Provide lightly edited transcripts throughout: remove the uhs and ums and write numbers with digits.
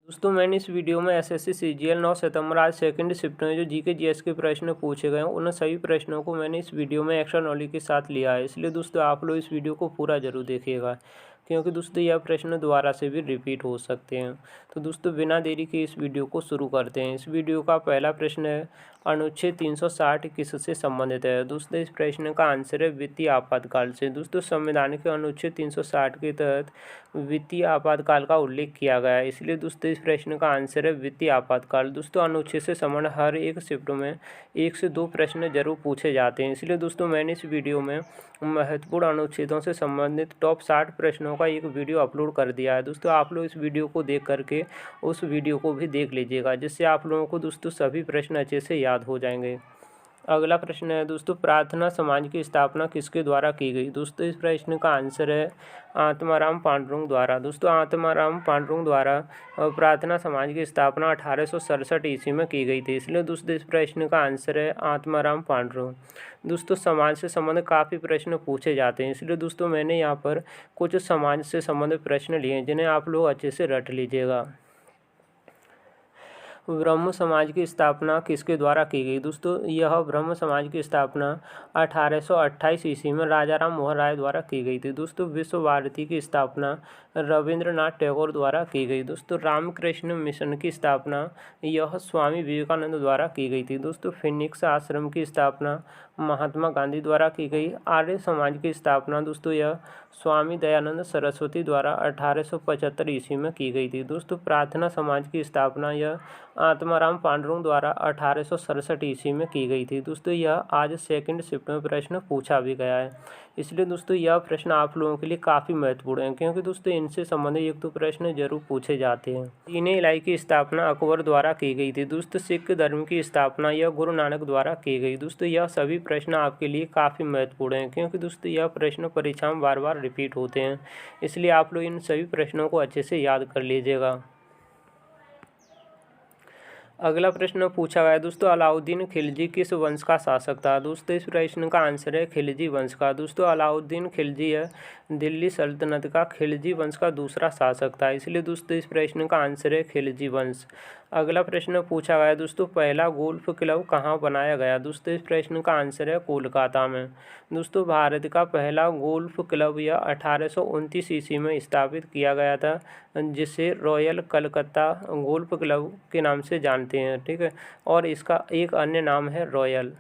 दोस्तों मैंने इस वीडियो में एसएससी सीजीएल 9 सितंबर आज सेकंड शिफ्ट में जो जीके जीएस के प्रश्न पूछे गए हैं उन सभी प्रश्नों को मैंने इस वीडियो में एक्स्ट्रा नॉलेज के साथ लिया है। इसलिए दोस्तों आप लोग इस वीडियो को पूरा जरूर देखिएगा, क्योंकि दोस्तों यह प्रश्न दोबारा से भी रिपीट हो सकते हैं। तो दोस्तों बिना देरी के इस वीडियो को शुरू करते हैं। इस वीडियो का पहला प्रश्न है, अनुच्छेद 360 किससे संबंधित है। दोस्तों इस प्रश्न का आंसर है वित्तीय आपातकाल से। दोस्तों संविधान के अनुच्छेद 360 के तहत वित्तीय आपातकाल का उल्लेख किया गया है, इसलिए दोस्तों इस प्रश्न का आंसर है वित्तीय आपातकाल। दोस्तों अनुच्छेद से संबंधित हर एक शिफ्ट में 1 से 2 प्रश्न जरूर पूछे जाते हैं, इसलिए दोस्तों मैंने इस वीडियो में महत्वपूर्ण अनुच्छेदों से संबंधित टॉप 60 प्रश्नों का एक वीडियो अपलोड कर दिया है। दोस्तों आप लोग इस वीडियो को देख करके उस वीडियो को भी देख लीजिएगा, जिससे आप लोगों को दोस्तों सभी प्रश्न अच्छे से याद हो जाएंगे। अगला प्रश्न है दोस्तों, प्रार्थना समाज की स्थापना किसके द्वारा की गई। दोस्तों इस प्रश्न का आंसर है आत्माराम पांडुरंग द्वारा। दोस्तों आत्माराम पांडुरंग द्वारा प्रार्थना समाज की स्थापना 1867 ईस्वी में की गई थी, इसलिए दोस्तों इस प्रश्न का आंसर है आत्माराम पांडुरंग। दोस्तों समाज से संबंधित काफ़ी प्रश्न पूछे जाते हैं, इसलिए दोस्तों मैंने यहाँ पर कुछ समाज से संबंधित प्रश्न लिए हैं, जिन्हें आप लोग अच्छे से रट लीजिएगा। ब्रह्म समाज की स्थापना किसके द्वारा की गई। दोस्तों यह ब्रह्म समाज की स्थापना 1828 ईस्वी में राजा राम मोहन राय द्वारा की गई थी। दोस्तों विश्व भारती की स्थापना रविंद्रनाथ टैगोर द्वारा की गई। दोस्तों रामकृष्ण मिशन की स्थापना यह स्वामी विवेकानंद द्वारा की गई थी। दोस्तों फिनिक्स आश्रम की स्थापना महात्मा गांधी द्वारा की गई। आर्य समाज की स्थापना दोस्तों यह स्वामी दयानंद सरस्वती द्वारा 1875 ईस्वी में की गई थी। दोस्तों प्रार्थना समाज की स्थापना यह आत्माराम पांडुरंग द्वारा 1867 ईस्वी में की गई थी। दोस्तों यह आज सेकंड शिफ्ट में प्रश्न पूछा भी गया है, इसलिए दोस्तों यह प्रश्न आप लोगों के लिए काफ़ी महत्वपूर्ण है, क्योंकि दोस्तों इनसे संबंधित एक दो प्रश्न जरूर पूछे जाते हैं। दीन इलाही की स्थापना अकबर द्वारा की गई थी। दोस्तों सिख धर्म की स्थापना यह गुरु नानक द्वारा की गई। दोस्तों यह सभी प्रश्न आपके लिए काफ़ी महत्वपूर्ण हैं, क्योंकि दोस्तों यह प्रश्न परीक्षा में बार बार रिपीट होते हैं, इसलिए आप लोग इन सभी प्रश्नों को अच्छे से याद कर लीजिएगा। अगला प्रश्न पूछा गया है दोस्तों, अलाउद्दीन खिलजी किस वंश का शासक था। दोस्तों इस प्रश्न का आंसर है खिलजी वंश का। दोस्तों अलाउद्दीन खिलजी है दिल्ली सल्तनत का खिलजी वंश का दूसरा शासक था, इसलिए दोस्तों इस प्रश्न का आंसर है खिलजी वंश। अगला प्रश्न पूछा गया है दोस्तों, पहला गोल्फ क्लब कहाँ बनाया गया। दोस्तों इस प्रश्न का आंसर है कोलकाता में। दोस्तों भारत का पहला गोल्फ क्लब यह 1829 ईस्वी में स्थापित किया गया था, जिसे रॉयल कलकत्ता गोल्फ क्लब के नाम से जानते हैं, ठीक है, और इसका एक अन्य नाम है रॉयल।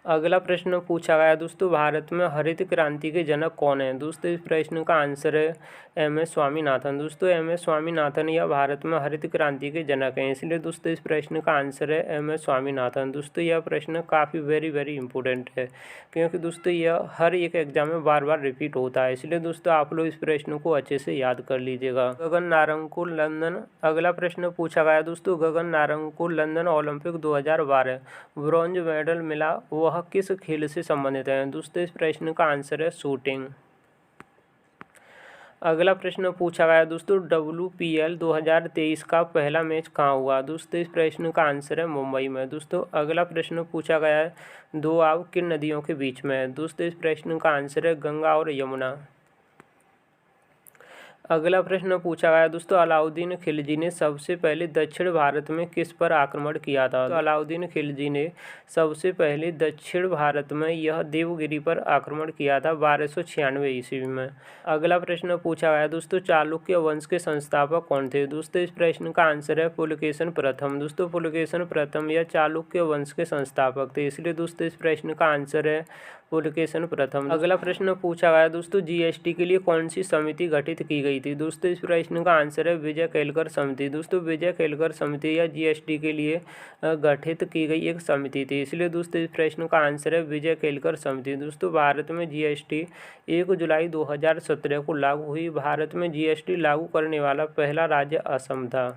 अगला प्रश्न पूछा गया दोस्तों, भारत में हरित क्रांति के जनक कौन है। दोस्तों इस प्रश्न का आंसर है एम.एस. स्वामीनाथन। दोस्तों एम.एस. स्वामीनाथन यह भारत में हरित क्रांति के जनक हैं, इसलिए दोस्तों इस प्रश्न का आंसर है एम.एस. स्वामीनाथन। दोस्तों यह प्रश्न काफ़ी वेरी इंपॉर्टेंट है, क्योंकि दोस्तों यह हर एक एग्जाम में बार बार रिपीट होता है, इसलिए दोस्तों आप लोग इस प्रश्न को अच्छे से याद कर लीजिएगा। गगन नारंगपुर लंदन। अगला प्रश्न पूछा गया दोस्तों, Gagan Narangpur London Olympic 2012 bronze medal मिला वह किस खेल से संबंधित है। दोस्तों इस प्रश्न का आंसर है शूटिंग। अगला प्रश्न पूछा गया दोस्तों, WPL 2023 का पहला मैच कहाँ हुआ। दोस्तों इस प्रश्न का आंसर है मुंबई में। दोस्तों अगला प्रश्न पूछा गया है, दो आब किन नदियों के बीच में है। दोस्तों इस प्रश्न का आंसर है गंगा और यमुना। अगला प्रश्न पूछा गया दोस्तों, अलाउद्दीन खिलजी ने सबसे पहले दक्षिण भारत में किस पर आक्रमण किया था। तो अलाउद्दीन खिलजी ने सबसे पहले दक्षिण भारत में यह देवगिरी पर आक्रमण किया था 1296 ईस्वी में। अगला प्रश्न पूछा गया दोस्तों, चालुक्य वंश के संस्थापक कौन थे। दोस्तों इस प्रश्न का आंसर है पुलकेशन प्रथम। दोस्तों पुलकेशन प्रथम यह चालुक्य वंश के संस्थापक थे, इसलिए दोस्तों इस प्रश्न का आंसर है पुलकेशन प्रथम। अगला प्रश्न पूछा गया दोस्तों, GST के लिए कौन सी समिति गठित की गई थी। दोस्तों इस प्रश्न का आंसर है विजय केलकर समिति। दोस्तों विजय केलकर समिति या GST के लिए गठित की गई एक समिति थी, इसलिए दोस्तों इस प्रश्न का आंसर है विजय केलकर समिति। दोस्तों भारत में GST 1 जुलाई 2017 को लागू हुई। भारत में GST लागू करने वाला पहला राज्य असम था।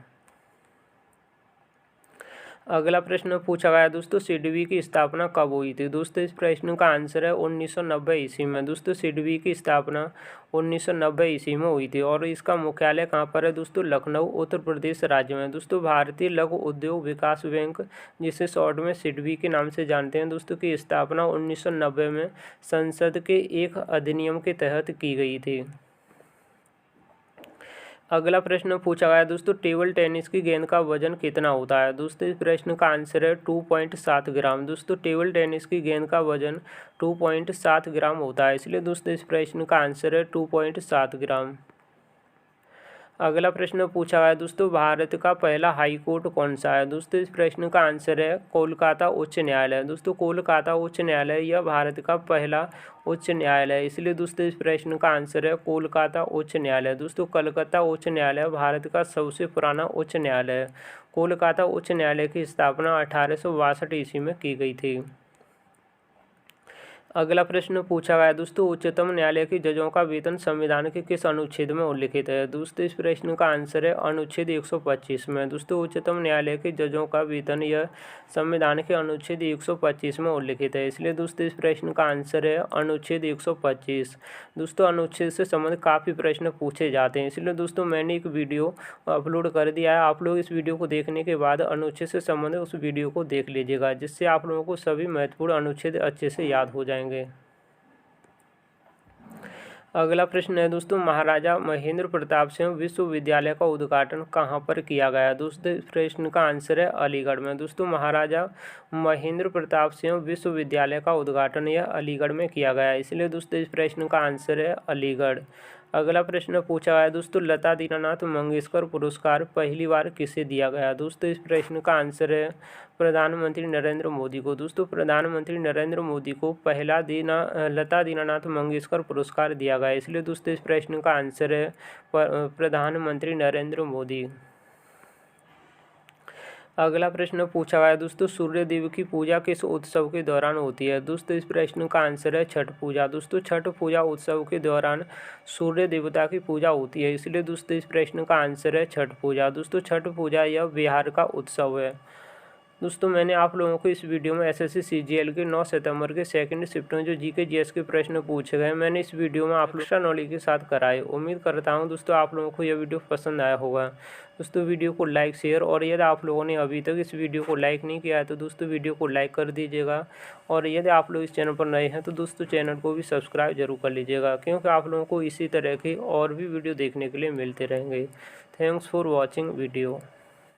अगला प्रश्न पूछा गया दोस्तों, सिडबी की स्थापना कब हुई थी। दोस्तों इस प्रश्न का आंसर है 1990 ईस्वी में। दोस्तों सिडबी की स्थापना 1990 ईस्वी में हुई थी, और इसका मुख्यालय कहाँ पर है। दोस्तों लखनऊ उत्तर प्रदेश राज्य में। दोस्तों भारतीय लघु उद्योग विकास बैंक, जिसे शॉर्ट में सिडबी के नाम से जानते हैं, दोस्तों की स्थापना 1990 में संसद के एक अधिनियम के तहत की गई थी। अगला प्रश्न पूछा गया दोस्तों, टेबल टेनिस की गेंद का वजन कितना होता है। दोस्तों इस प्रश्न का आंसर है 2.7 ग्राम। दोस्तों टेबल टेनिस की गेंद का वजन 2.7 ग्राम होता है, इसलिए दोस्तों इस प्रश्न का आंसर है 2.7 ग्राम। अगला प्रश्न पूछा गया दोस्तों, भारत का पहला हाई कोर्ट कौन सा है। दोस्तों इस प्रश्न का आंसर है कोलकाता उच्च न्यायालय। दोस्तों कोलकाता उच्च न्यायालय यह भारत का पहला उच्च न्यायालय है, इसलिए दोस्तों इस प्रश्न का आंसर है कोलकाता उच्च न्यायालय। दोस्तों कलकत्ता उच्च न्यायालय भारत का सबसे पुराना उच्च न्यायालय है। कोलकाता उच्च न्यायालय की स्थापना 1862 ईस्वी में की गई थी। अगला प्रश्न पूछा गया दोस्तों, उच्चतम न्यायालय के जजों का वेतन संविधान के किस अनुच्छेद में उल्लिखित है। दोस्तों इस प्रश्न का आंसर है अनुच्छेद 125 में। दोस्तों उच्चतम न्यायालय के जजों का वेतन यह संविधान के अनुच्छेद 125 में उल्लिखित है, इसलिए दोस्तों इस प्रश्न का आंसर है अनुच्छेद 125। दोस्तों अनुच्छेद से संबंधित काफ़ी प्रश्न पूछे जाते हैं, इसलिए दोस्तों मैंने एक वीडियो अपलोड कर दिया है। आप लोग इस वीडियो को देखने के बाद अनुच्छेद से संबंधित उस वीडियो को देख लीजिएगा, जिससे आप लोगों को सभी महत्वपूर्ण अनुच्छेद अच्छे से याद हो जाएंगे। अगला प्रश्न है दोस्तों, महाराजा महेंद्र प्रताप सिंह विश्वविद्यालय का उद्घाटन कहाँ पर किया गया। दोस्तों इस प्रश्न का आंसर है अलीगढ़ में। दोस्तों महाराजा महेंद्र प्रताप सिंह विश्वविद्यालय का उद्घाटन यह अलीगढ़ में किया गया है, इसलिए दोस्तों इस प्रश्न का आंसर है अलीगढ़। अगला प्रश्न पूछा गया दोस्तों, लता दीनानाथ मंगेशकर पुरस्कार पहली बार किसे दिया गया। दोस्तों इस प्रश्न का आंसर है प्रधानमंत्री नरेंद्र मोदी को। दोस्तों प्रधानमंत्री नरेंद्र मोदी को पहला लता दीनानाथ मंगेशकर पुरस्कार दिया गया, इसलिए दोस्तों इस प्रश्न का आंसर है प्रधानमंत्री नरेंद्र मोदी। अगला प्रश्न पूछा गया दोस्तों, सूर्य देव की पूजा किस उत्सव के दौरान होती है। दोस्तों इस प्रश्न का आंसर है छठ पूजा। दोस्तों छठ पूजा उत्सव के दौरान सूर्य देवता की पूजा होती है, इसलिए दोस्तों इस प्रश्न का आंसर है छठ पूजा। दोस्तों छठ पूजा यह बिहार का उत्सव है। दोस्तों मैंने आप लोगों को इस वीडियो में एसएससी सीजीएल के 9 सितंबर के सेकंड शिफ्ट में जो जीके जीएस के प्रश्न पूछे गए, मैंने इस वीडियो में आप लोग नॉलेज के साथ कराए। उम्मीद करता हूं दोस्तों आप लोगों को यह वीडियो पसंद आया होगा। दोस्तों वीडियो को लाइक शेयर, और यदि आप लोगों ने अभी तक इस वीडियो को लाइक नहीं किया है तो दोस्तों वीडियो को लाइक कर दीजिएगा, और यदि आप लोग इस चैनल पर नए हैं तो दोस्तों चैनल को भी सब्सक्राइब जरूर कर लीजिएगा, क्योंकि आप लोगों को इसी तरह की और भी वीडियो देखने के लिए मिलते रहेंगे। Thanks for watching video.